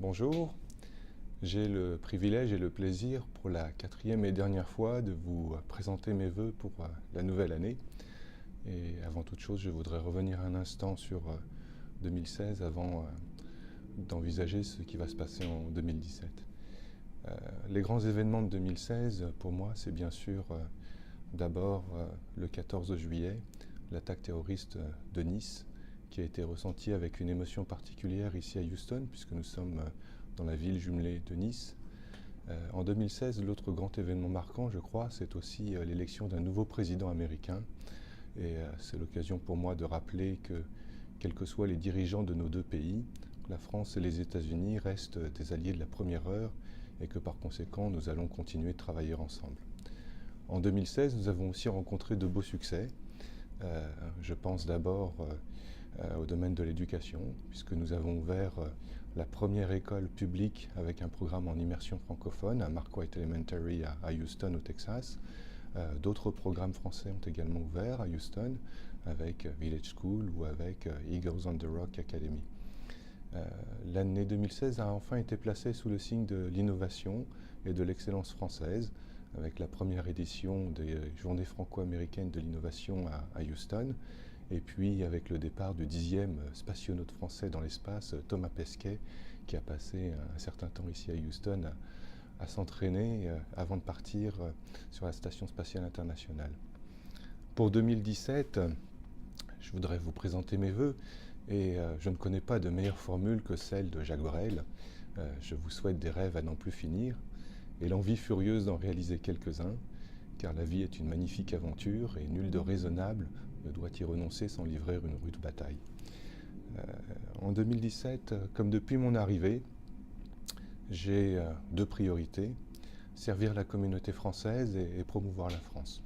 Bonjour, j'ai le privilège et le plaisir pour la quatrième et dernière fois de vous présenter mes vœux pour la nouvelle année. Et avant toute chose, je voudrais revenir un instant sur 2016 avant d'envisager ce qui va se passer en 2017. Les grands événements de 2016, pour moi, c'est bien sûr d'abord le 14 juillet, l'attaque terroriste de Nice, qui a été ressentie avec une émotion particulière ici à Houston, puisque nous sommes dans la ville jumelée de Nice. En 2016, l'autre grand événement marquant, je crois, c'est aussi l'élection d'un nouveau président américain. Et c'est l'occasion pour moi de rappeler que, quels que soient les dirigeants de nos deux pays, la France et les États-Unis restent des alliés de la première heure et que par conséquent, nous allons continuer de travailler ensemble. En 2016, nous avons aussi rencontré de beaux succès. Je pense d'abord au domaine de l'éducation, puisque nous avons ouvert la première école publique avec un programme en immersion francophone à Mark White Elementary à Houston, au Texas. D'autres programmes français ont également ouvert à Houston, avec Village School ou avec Eagles on the Rock Academy. L'année 2016 a enfin été placée sous le signe de l'innovation et de l'excellence française, avec la première édition des Journées franco-américaines de l'innovation à Houston, et puis avec le départ du 10e spationaute français dans l'espace, Thomas Pesquet, qui a passé un certain temps ici à Houston à s'entraîner avant de partir sur la Station spatiale internationale. Pour 2017, je voudrais vous présenter mes vœux, et je ne connais pas de meilleure formule que celle de Jacques Brel. Je vous souhaite des rêves à n'en plus finir, et l'envie furieuse d'en réaliser quelques-uns, car la vie est une magnifique aventure, et nul de raisonnable ne doit y renoncer sans livrer une rude bataille. En 2017, comme depuis mon arrivée, j'ai deux priorités: servir la communauté française et promouvoir la France.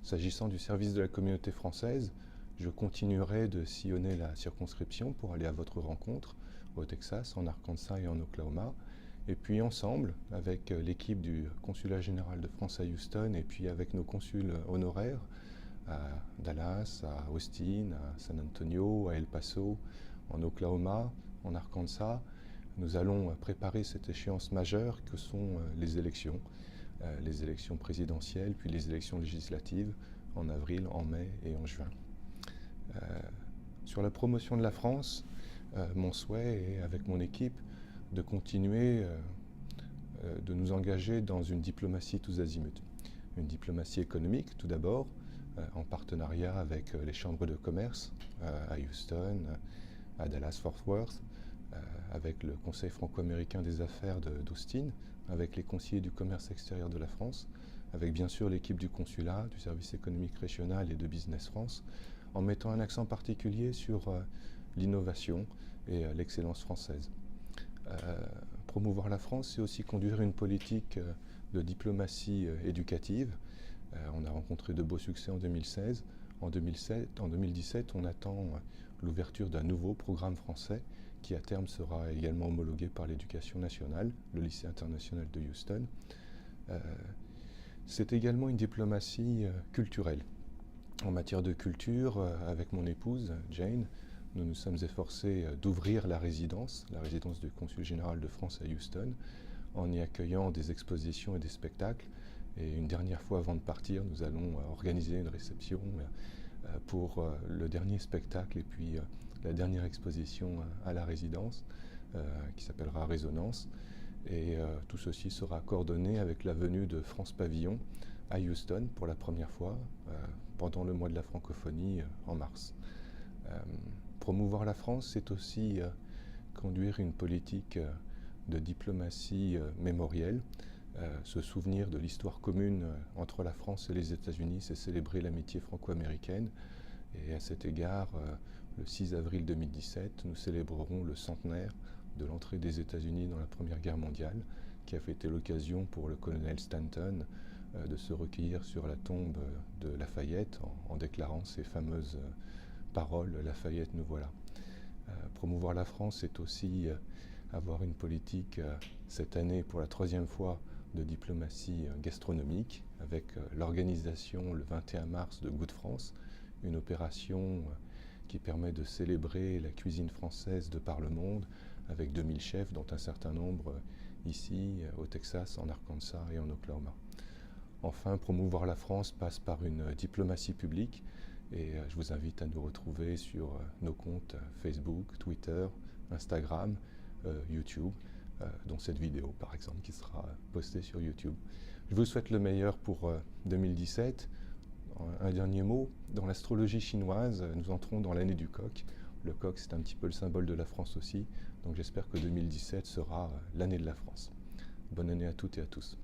S'agissant du service de la communauté française, je continuerai de sillonner la circonscription pour aller à votre rencontre au Texas, en Arkansas et en Oklahoma. Et puis ensemble, avec l'équipe du Consulat général de France à Houston et puis avec nos consuls honoraires à Dallas, à Austin, à San Antonio, à El Paso, en Oklahoma, en Arkansas, nous allons préparer cette échéance majeure que sont les élections présidentielles, puis les élections législatives en avril, en mai et en juin. Sur la promotion de la France, mon souhait est, avec mon équipe, de continuer de nous engager dans une diplomatie tous azimuts. Une diplomatie économique, tout d'abord, en partenariat avec les chambres de commerce à Houston, à Dallas-Fort Worth, avec le Conseil franco-américain des affaires d'Austin, avec les conseillers du commerce extérieur de la France, avec bien sûr l'équipe du consulat, du service économique régional et de Business France, en mettant un accent particulier sur l'innovation et l'excellence française. Promouvoir la France, c'est aussi conduire une politique de diplomatie éducative. On a rencontré de beaux succès en 2016. En 2017, on attend l'ouverture d'un nouveau programme français qui à terme sera également homologué par l'Éducation nationale, le lycée international de Houston. C'est également une diplomatie culturelle. En matière de culture, avec mon épouse, Jane, nous nous sommes efforcés d'ouvrir la résidence du Consul général de France à Houston, en y accueillant des expositions et des spectacles. Et une dernière fois avant de partir, nous allons organiser une réception pour le dernier spectacle et puis la dernière exposition à la résidence, qui s'appellera Résonance. Et tout ceci sera coordonné avec la venue de France Pavillon à Houston pour la première fois pendant le mois de la francophonie en mars. Promouvoir la France, c'est aussi conduire une politique de diplomatie mémorielle. Se souvenir de l'histoire commune entre la France et les États-Unis, c'est célébrer l'amitié franco-américaine. Et à cet égard, le 6 avril 2017, nous célébrerons le centenaire de l'entrée des États-Unis dans la Première Guerre mondiale, qui a été l'occasion pour le colonel Stanton de se recueillir sur la tombe de Lafayette en déclarant ces fameuses paroles « Lafayette, nous voilà ». Promouvoir la France, c'est aussi avoir une politique cette année pour la troisième fois de diplomatie gastronomique, avec l'organisation le 21 mars de Goût de France, une opération qui permet de célébrer la cuisine française de par le monde, avec 2000 chefs, dont un certain nombre ici, au Texas, en Arkansas et en Oklahoma. Enfin, promouvoir la France passe par une diplomatie publique et je vous invite à nous retrouver sur nos comptes Facebook, Twitter, Instagram, YouTube, dont cette vidéo par exemple qui sera postée sur YouTube. Je vous souhaite le meilleur pour 2017. Un dernier mot, dans l'astrologie chinoise, nous entrons dans l'année du coq. Le coq, c'est un petit peu le symbole de la France aussi, donc j'espère que 2017 sera l'année de la France. Bonne année à toutes et à tous.